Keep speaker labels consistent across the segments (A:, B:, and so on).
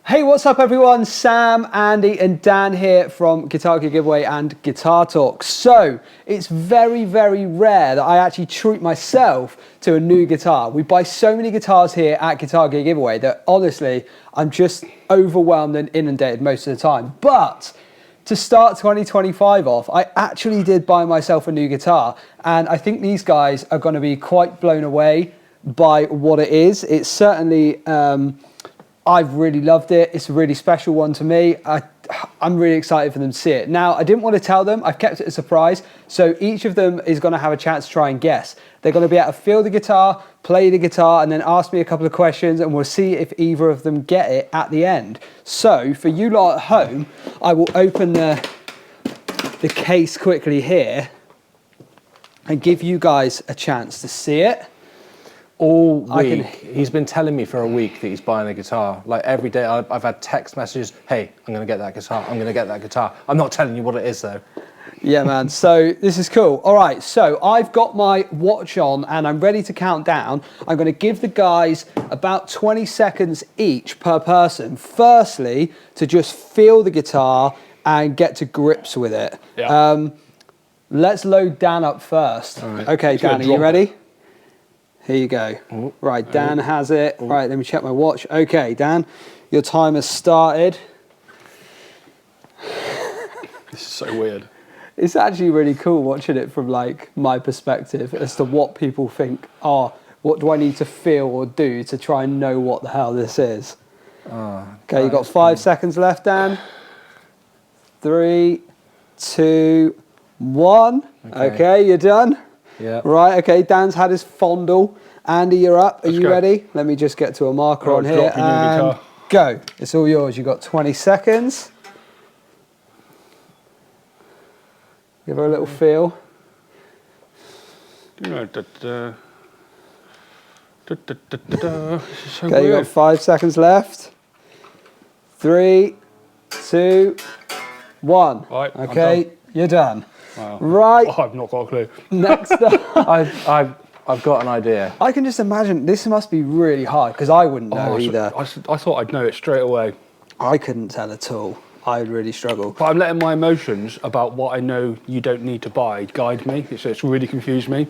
A: Hey, what's up everyone? Sam, Andy and Dan here from Guitar Gear Giveaway and Guitar Talk. So, it's very, very rare that I actually treat myself to a new guitar. We buy so many guitars here at Guitar Gear Giveaway that honestly, I'm just overwhelmed and inundated most of the time. But to start 2025 off, I actually did buy myself a new guitar, and I think these guys are going to be quite blown away by what it is. It's certainly, I've really loved it. It's a really special one to me. I'm really excited for them to see it. Now, I didn't want to tell them. I've kept it a surprise. So each of them is going to have a chance to try and guess. They're going to be able to feel the guitar, play the guitar, and then ask me a couple of questions, and we'll see if either of them get it at the end. So for you lot at home, I will open the case quickly here and give you guys a chance to see it.
B: All week, he's been telling me for a week that he's buying a guitar. Like every day, I've had text messages, hey, I'm going to get that guitar, I'm going to get that guitar. I'm not telling you what it is though.
A: Yeah, man, so this is cool. All right, so I've got my watch on and I'm ready to count down. I'm going to give the guys about 20 seconds each per person. Firstly, to just feel the guitar and get to grips with it.
B: Yeah.
A: Let's load Dan up first.
B: All right.
A: Okay, Dan, are you ready? Here you go.
B: Ooh.
A: Right, Dan has it. Ooh. Right, let me check my watch. Okay, Dan, your time has started.
C: This is so weird.
A: It's actually really cool watching it from like my perspective as to what people think, what do I need to feel or do to try and know what the hell this is? Okay, you've got 5 seconds left, Dan. 3, 2, 1. Okay, you're done.
B: Yeah.
A: Right, okay, Dan's had his fondle. Andy, you're up. Are you ready? Let me just get to a marker on here and go. It's all yours. You've got 20 seconds. Give her a little feel.
C: So
A: Okay, you've got 5 seconds left. 3, 2, 1.
C: Right,
A: okay, you're done.
C: Wow.
A: Right.
C: Oh, I've not got a clue.
A: Next up.
B: I've got an idea.
A: I can just imagine this must be really hard because I wouldn't know either.
C: I thought I'd know it straight away.
A: I couldn't tell at all. I would really struggle.
C: But I'm letting my emotions about what I know you don't need to buy guide me. It's really confused me.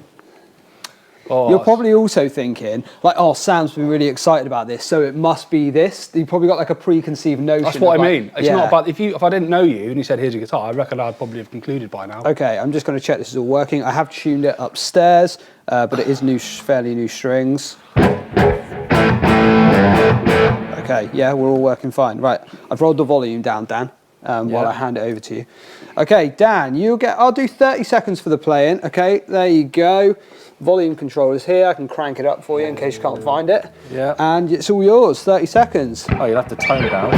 C: Oh,
A: You're probably also thinking, like, oh, Sam's been really excited about this, so it must be this. You've probably got like a preconceived notion.
C: That's what
A: about,
C: I mean. It's not about, if I didn't know you and you said, here's a guitar, I reckon I'd probably have concluded by now.
A: Okay, I'm just going to check this is all working. I have tuned it upstairs, but it is fairly new strings. Okay, yeah, we're all working fine. Right, I've rolled the volume down, Dan, while I hand it over to you. Okay, Dan, I'll do 30 seconds for the playing. Okay, there you go. Volume controller's here. I can crank it up for you in case you can't find it.
B: Yeah.
A: And it's all yours, 30 seconds.
B: Oh, you'll have to tone it down.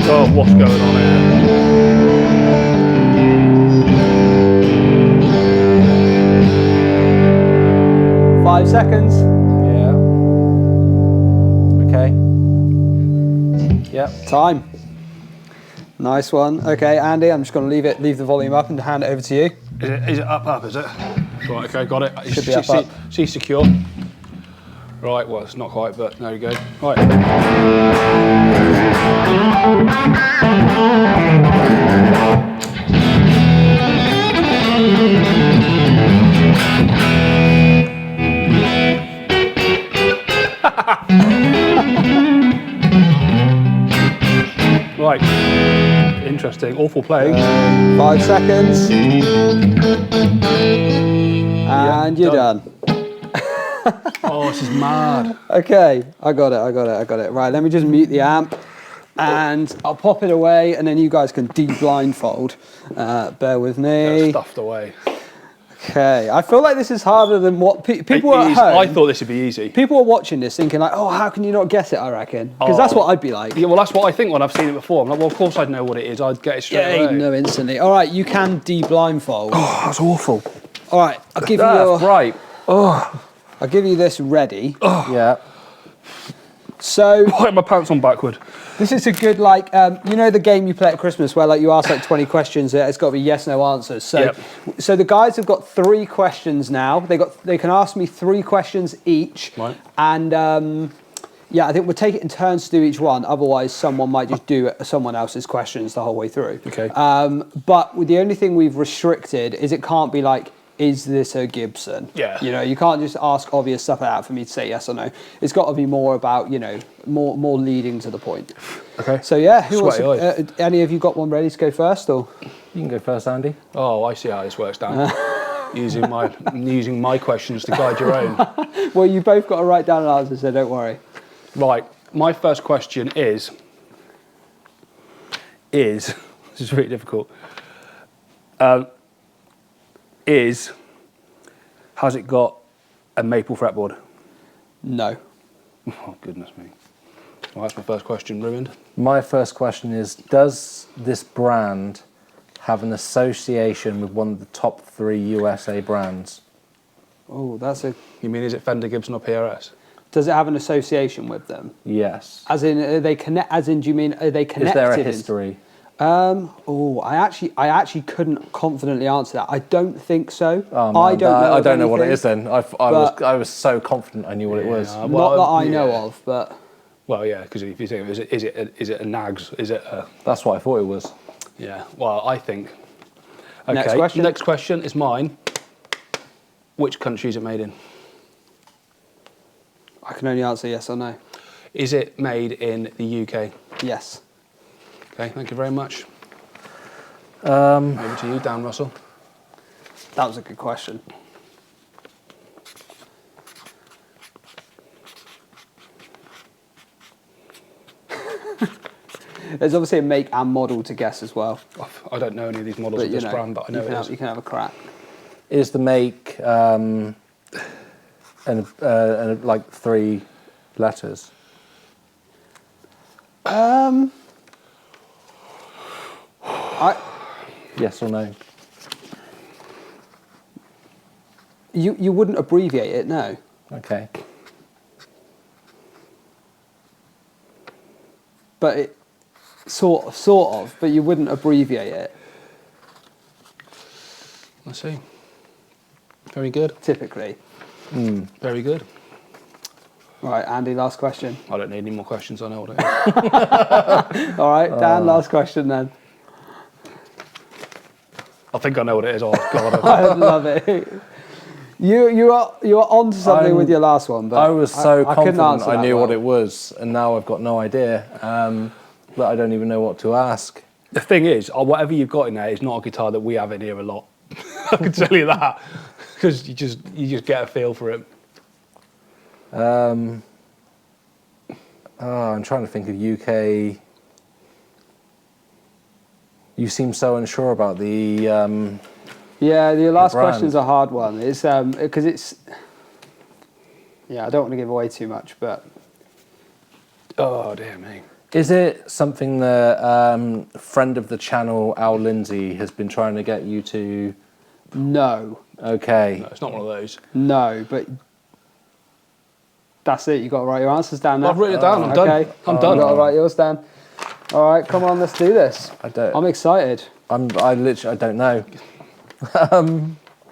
C: Oh, what's going on here?
A: 5 seconds.
B: Yeah. Okay. Yep.
A: Time. Nice one. Okay, Andy, I'm just going to leave the volume up and hand it over to you.
C: Is it up, is it? Right, okay, got it.
A: Should be up.
C: See secure. Right, well, it's not quite, but there you go. Right. Right. Interesting. Awful playing.
A: 5 seconds. And you're done.
C: Oh, this is mad.
A: Okay, I got it. Right, let me just mute the amp and I'll pop it away and then you guys can de-blindfold. Bear with me.
C: Stuffed away.
A: Okay, I feel like this is harder than what people at home.
C: I thought this would be easy.
A: People are watching this thinking like, oh, how can you not guess it, I reckon? Because that's what I'd be like.
C: Yeah, well, that's what I think when I've seen it before. I'm like, well, of course I'd know what it is. I'd get it straight away.
A: No, instantly. All right, you can de-blindfold.
C: Oh, that's awful.
A: All right, I'll give you
B: Right.
A: I'll give you this ready.
B: Yeah.
A: So
C: I have my pants on backward.
A: this is a good the game you play at Christmas where you ask 20 questions. It's got to be yes no answers. So
C: Yep.
A: so the guys have got 3 questions now. They can ask me 3 questions each.
C: Right.
A: And I think we'll take it in turns to do each one. Otherwise, someone might just do someone else's questions the whole way through.
C: Okay.
A: But the only thing we've restricted is it can't be is this a Gibson?
C: Yeah.
A: You can't just ask obvious stuff like that for me to say yes or no. It's got to be more about, more leading to the point.
C: Okay.
A: So yeah, who wants
C: Sweaty eyes.
A: any of you got one ready to go first, or?
B: You can go first, Andy.
C: Oh, I see how this works, Dan. using my questions to guide your own.
A: Well, you both got to write down an answer, so don't worry.
C: Right. My first question is this is really difficult. Has it got a maple fretboard?
A: No.
C: Oh, goodness me. Well, that's my first question ruined.
B: My first question is, does this brand have an association with one of the top 3 USA brands?
A: Oh, that's a.
C: You mean, is it Fender, Gibson or PRS?
A: Does it have an association with them?
B: Yes.
A: As in, are they connect? As in, do you mean are they connected?
B: Is there a history?
A: I actually couldn't confidently answer that. I don't think so.
B: Oh, man,
A: I don't know.
B: I don't know what it
A: anything.
B: is then. I was so confident I knew what it was.
C: Yeah.
A: Not that I know of, but
C: Well, yeah, because if you think of it, is it a Nags? Is it a...
B: That's what I thought it was.
C: Yeah, well, I think... Okay,
A: Next question.
C: Next question is mine. Which country is it made in?
A: I can only answer yes or no.
C: Is it made in the UK?
A: Yes.
C: Okay, thank you very much.
B: Um,
C: Over to you, Dan Russell.
A: That was a good question. There's obviously a make and model to guess as well.
C: I don't know any of these models
A: But
C: of this brand, but I know it is.
A: you can have a crack.
B: is the make and like 3 letters? Yes or no?
A: You wouldn't abbreviate it, no.
B: Okay.
A: But it sort of, but you wouldn't abbreviate it
C: Let's see. Very good.
A: typically.
C: Very good.
A: Right, Andy, last question.
C: I don't need any more questions. I know what it is.
A: All right, Dan, last question then.
C: I think I know what it is. Oh, God.
A: I love it. You are onto something with your last one, but
B: I was so
A: I couldn't
B: confident
A: answer
B: I
A: that
B: knew
A: well.
B: what it was, and now I've got no idea. But I don't even know what to ask.
C: The thing is, whatever you've got in there is not a guitar that we have in here a lot. I can tell you that, because you just get a feel for it.
B: I'm trying to think of UK. You seem so unsure about the.
A: Yeah, the last
B: brand.
A: question's a hard one. It's because it's. Yeah, I don't want to give away too much, but
C: Oh, dear me.
B: Is it something that a friend of the channel, Al Lindsay, has been trying to get you to?
A: no,
B: Okay.
C: No, it's not one of those.
A: no, but that's it. You got to write your answers down now.
C: I've written it down. I'm
A: Okay.
C: done. I'm done.
A: You got to write yours down. All right, come on, let's do this.
B: I don't.
A: I'm excited.
B: I literally. I don't know.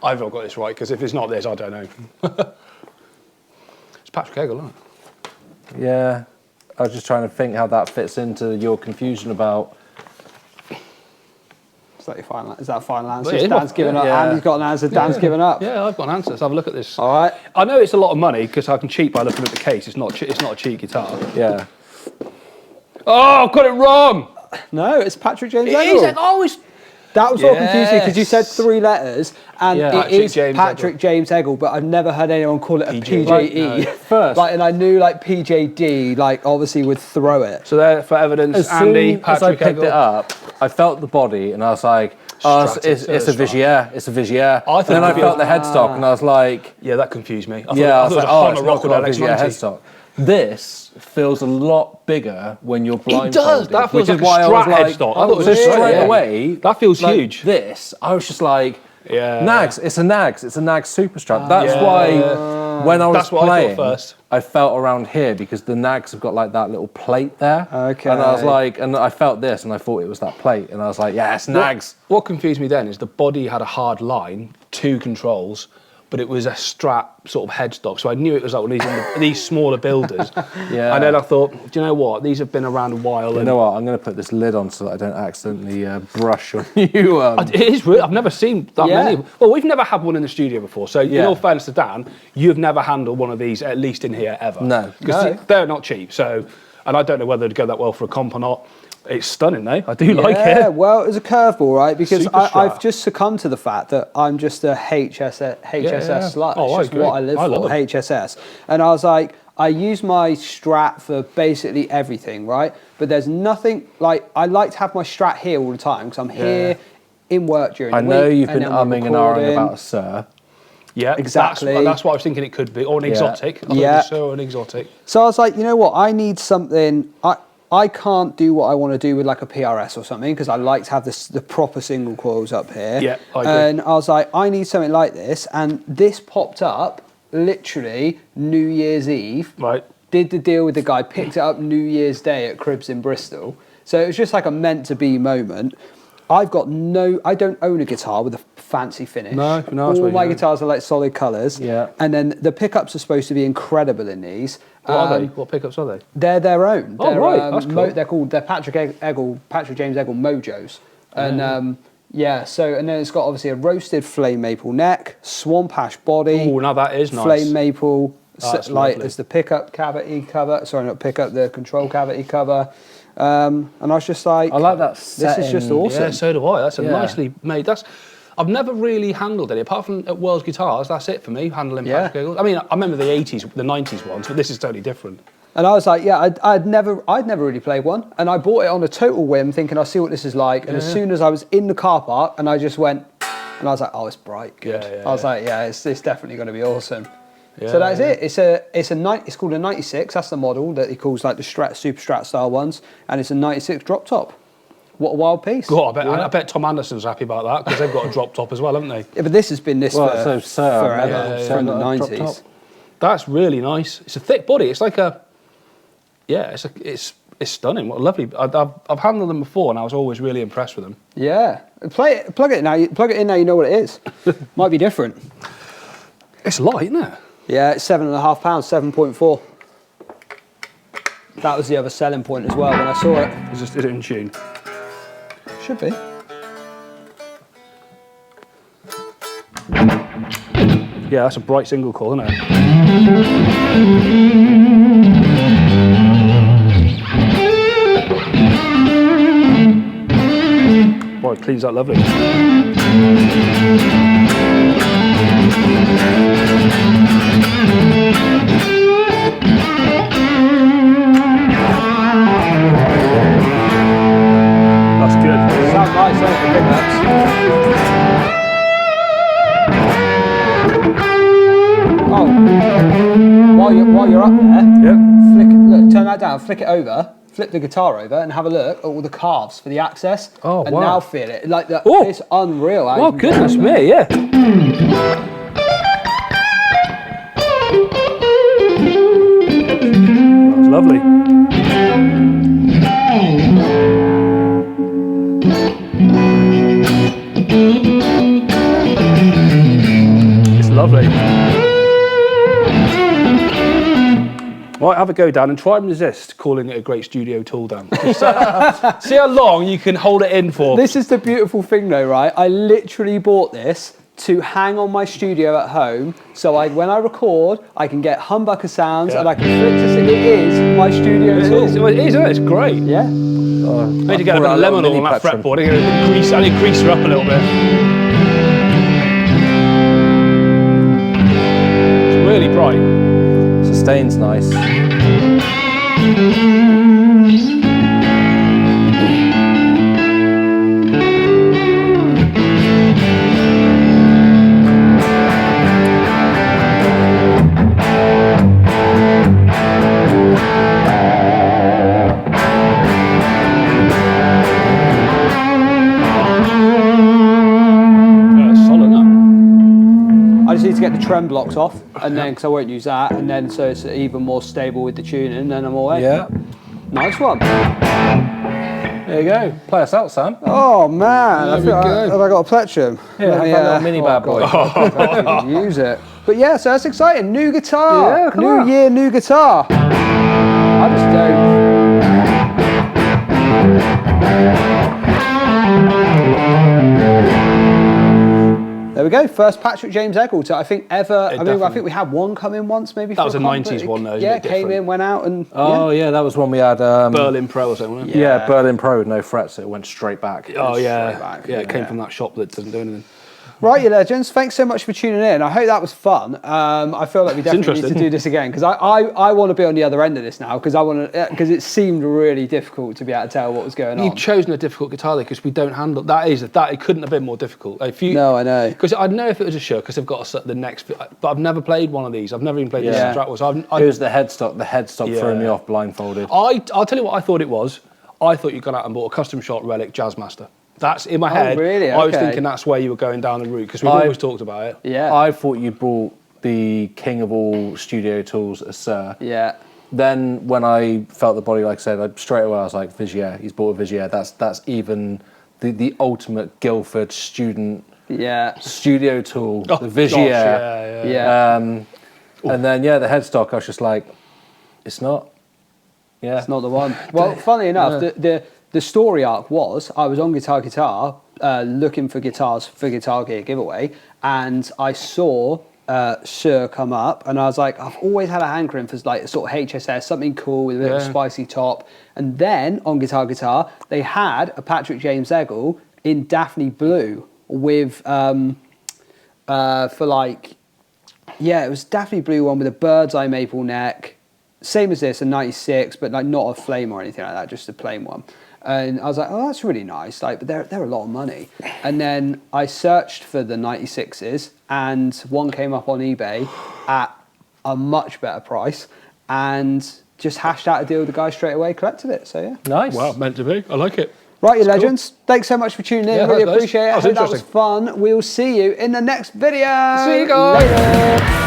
C: I've not got this right, because if it's not this, I don't know. It's Patrick Eggle, isn't it?
B: Yeah. I was just trying to think how that fits into your confusion about.
A: Is that your final? Is that a final answer?
C: It is.
A: Dan's given up.
B: Yeah.
A: Andy's got an answer. Dan's given up.
C: Yeah, I've got an answer. Let's have a look at this.
A: All right.
C: I know it's a lot of money, because I can cheat by looking at the case. It's not a cheap guitar.
B: Yeah.
C: Oh, I've got it wrong!
A: No, it's Patrick James
C: It
A: Eggle.
C: is. Oh, it's...
A: That was what confused me because you said
C: Yes.
A: 3 letters and
B: Yeah.
A: it
C: Patrick
A: is
C: James
A: Patrick James Eggle, but I've never heard anyone call it a
C: PJ.
A: PJE.
C: No.
B: First.
A: And I knew PJD, obviously would throw it.
C: So there, for evidence,
B: As
C: Andy,
B: soon as I
C: Patrick
B: picked
C: Eggle.
B: it up, I felt the body and I was like, oh, it's a Vigier. It's a Vigier.
C: I
B: And then I
C: thought it
B: felt
C: was-
B: the headstock and I was like,
C: Yeah, that confused me. I
B: yeah, I was
C: thought
B: like,
C: it was
B: oh,
C: a
B: it's
C: Honor
B: not
C: Rock with
B: called a Vigier
C: LX90.
B: headstock. This feels a lot bigger when you're blindfolded.
C: does. That feels
B: which is
C: like a
B: why I was
C: Strat
B: like,
C: headstock. I thought it was
B: so
C: a Strat,
B: straight
C: yeah.
B: away,
C: That feels
B: like,
C: huge.
B: This, I was just like,
C: Yeah.
B: Nags. It's a Nags. It's a Nags Superstrat. That's
C: Yeah.
B: why when I was
C: That's what
B: playing,
C: I thought first.
B: I felt around here because the nags have got like that little plate there.
A: Okay.
B: And I was like, and I felt this and I thought it was that plate. And I was like, yes, nags.
C: What confused me then is the body had a hard line, 2 controls, but it was a strap sort of headstock. So I knew it was like one of these smaller builders.
B: Yeah.
C: And then I thought, do you know what? These have been around a while.
B: You know what? I'm going to put this lid on so that I don't accidentally brush on you.
C: It is weird. I've never seen that
A: Yeah.
C: many. Well, we've never had one in the studio before. So, in
B: Yeah.
C: all fairness to Dan, you've never handled one of these, at least in here, ever.
B: No.
C: Because
A: No.
C: they're not cheap. So, and I don't know whether it'd go that well for a comp or not. It's stunning, though. I do like
A: Yeah,
C: it.
A: well, it's a curveball, right? Because
C: Super
A: I've
C: strap.
A: just succumbed to the fact that I'm just a HSS slut.
C: Oh, I
A: it's just
C: agree.
A: what I live
C: I
A: for,
C: love 'em.
A: HSS. And I was like, I use my Strat for basically everything, right? But there's nothing, like, I like to have my Strat here all the time because I'm here in work during
B: I
A: the
B: know
A: week.
B: you've
A: and
B: been
A: then we're
B: umming and ahhing
A: recording.
B: about a Sir.
C: Yeah,
A: Exactly.
C: That's what I was thinking it could be. Or an exotic. I
A: Yeah.
C: thought it was so an exotic.
A: So I was like, you know what? I need something. I can't do what I want to do with like a PRS or something because I like to have the proper single coils up here.
C: Yeah, I agree.
A: And I was like, I need something like this. And this popped up literally New Year's Eve.
C: Right.
A: Did the deal with the guy, picked it up New Year's Day at Cribs in Bristol. So it was just like a meant to be moment. I don't own a guitar with a fancy finish.
C: No, that's
A: All
C: what
A: my
C: you
A: guitars are like solid colours.
B: Yeah.
A: And then the pickups are supposed to be incredible in these.
C: What are they? What pickups are they?
A: They're their own.
C: Oh,
A: They're,
C: right, that's cool.
A: They're Patrick James Eggle Mojos. And and then it's got obviously a roasted flame maple neck, swamp ash body.
C: Oh, now that is nice.
A: Flame maple,
C: That's
A: like
C: lovely.
A: as the pickup cavity cover. Sorry, not pickup, the control cavity cover. And I was just like,
B: I like that
A: This is just
B: setting.
A: awesome.
C: Yeah, so do I. That's a
B: Yeah.
C: nicely made. I've never really handled any, apart from at World's Guitars. That's it for me, handling
A: Yeah.
C: Patrick Eagles. I mean, I remember the 80s, the 90s ones, but this is totally different.
A: And I was like, yeah, I'd never really played one, and I bought it on a total whim, thinking I'll see what this is like. And as soon as I was in the car park, and I just went, and I was like, oh, it's bright, good.
C: Yeah,
A: I was like, yeah, it's definitely going to be awesome.
C: Yeah,
A: So that's it. It's called a 96. That's the model that he calls like the Super Strat style ones, and it's a 96 drop top. What a wild piece.
C: God, I bet Tom Anderson's happy about that because they've got a drop top as well, haven't they?
A: Yeah, but this has been this
B: Well,
A: for
B: so Sir,
A: forever,
C: yeah,
A: from the
B: yeah. Drop
A: 90s.
B: top.
C: That's really nice. It's a thick body. It's like a, yeah, it's stunning. What a lovely. I've handled them before, and I was always really impressed with them.
A: Yeah, plug it in now. You know what it is. Might be different.
C: It's light, isn't it?
A: Yeah, it's £7.5, 7.4. That was the other selling point as well when I saw it.
C: Is it in tune?
A: Should be.
C: Yeah, that's a bright single call, isn't it? Boy, it cleans that lovely. That's good.
A: Sound nice, don't it, the pickups? Oh, while you're up there,
C: Yep.
A: turn that down, flick it over, flip the guitar over, and have a look at all the calves for the access.
C: Oh,
A: and
C: wow.
A: now feel it. Like that.
C: Oh.
A: It's unreal. how
C: Oh,
A: you can get
C: goodness
A: that.
C: me, yeah. That's lovely. It's lovely. Right, have a go, Dan, and try and resist calling it a great studio tool, Dan. Just, see how long you can hold it in for.
A: This is the beautiful thing, though, right? I literally bought this to hang on my studio at home, so when I record, I can get humbucker sounds,
C: Yeah.
A: and I can flip to see it is my studio
C: It
A: tool.
C: is, isn't it? It's great.
A: Yeah.
C: Need to get a bit
B: Pour out
C: of
B: a
C: lemon
B: little
C: on that
B: mini
C: fretboard. I need to grease her up a little bit. It's really bright.
B: Sustain's nice.
C: Yeah, it's solid, that.
A: I just need to get the trem blocks off, and then because I won't use that, and then so it's even more stable with the tuning, and then I'm away.
B: Yeah.
A: Nice one.
B: There you go. Play us out, Sam.
A: Oh man,
C: There we go.
A: have I got a plectrum?
B: Yeah, have that little mini bad boy.
A: Use it. But yeah, so that's exciting. New guitar.
B: Yeah, come
A: new
B: on.
A: year, new guitar. I just don't. There we go. First Patrick James Eggleton, I think ever. I
C: definitely.
A: think we had one come in once, maybe.
C: That
A: for
C: was a
A: comp,
C: 90s one, though. It was a
A: Yeah,
C: bit
A: came
C: different.
A: in, went out, and
B: Oh yeah, that was when we had
C: Berlin Pro or something, wasn't it?
B: yeah, Berlin Pro with no frets. It went straight back.
C: Oh yeah,
A: Straight back,
C: yeah. It came
A: yeah.
C: from that shop that doesn't do anything.
A: Right, you legends. Thanks so much for tuning in. I hope that was fun. I feel like we definitely need to
C: interesting.
A: do this again because I want to be on the other end of this now because because it seemed really difficult to be able to tell what was going on.
C: You've chosen a difficult guitar there because we don't handle that. It couldn't have been more difficult. If you,
A: No, I know.
C: Because I know if it was a show because they've got the next. But I've never played one of these. I've never even played
B: Yeah.
C: this Strat. So
B: It was the headstock. The headstock threw me
C: Yeah.
B: off blindfolded.
C: I'll tell you what I thought it was. I thought you'd gone out and bought a custom shot Relic Jazzmaster. That's in my head.
A: really?
C: I was
A: Okay.
C: thinking that's where you were going down the route because we've always talked about it.
A: Yeah.
B: I thought you brought the king of all studio tools, Sir.
A: Yeah.
B: Then when I felt the body, like I said, straight away I was like, Vigier. He's bought a Vigier. That's even the ultimate Guildford student
A: Yeah.
B: studio tool,
C: Oh,
B: the
C: gosh,
B: Vigier.
C: yeah.
A: Yeah.
B: And then the headstock. I was just like, it's not. Yeah,
A: It's not the one. Well, funnily enough, the story arc was I was on Guitar looking for guitars for Guitar Gear giveaway, and I saw Sir come up, and I was like, I've always had a hankering for like sort of HSS, something cool with a bit of a
C: Yeah.
A: spicy top. And then on Guitar, they had a Patrick James Eggle in Daphne Blue with for like, yeah, it was Daphne Blue one with a bird's eye maple neck. Same as this, a 96, but like not a flame or anything like that, just a plain one. And I was like, oh, that's really nice. Like, but they're a lot of money. And then I searched for the 96s, and one came up on eBay at a much better price, and just hashed out a deal with the guy straight away, collected it. So yeah.
B: nice.
C: Wow, meant to be. I like it.
A: Right, you legends. Thanks so much for tuning in.
C: Yeah,
A: Really
C: thanks, guys.
A: appreciate it.
C: That
A: I
C: was
A: hope that was
C: interesting.
A: fun. We'll see you in the next video.
C: See you guys.
A: Later.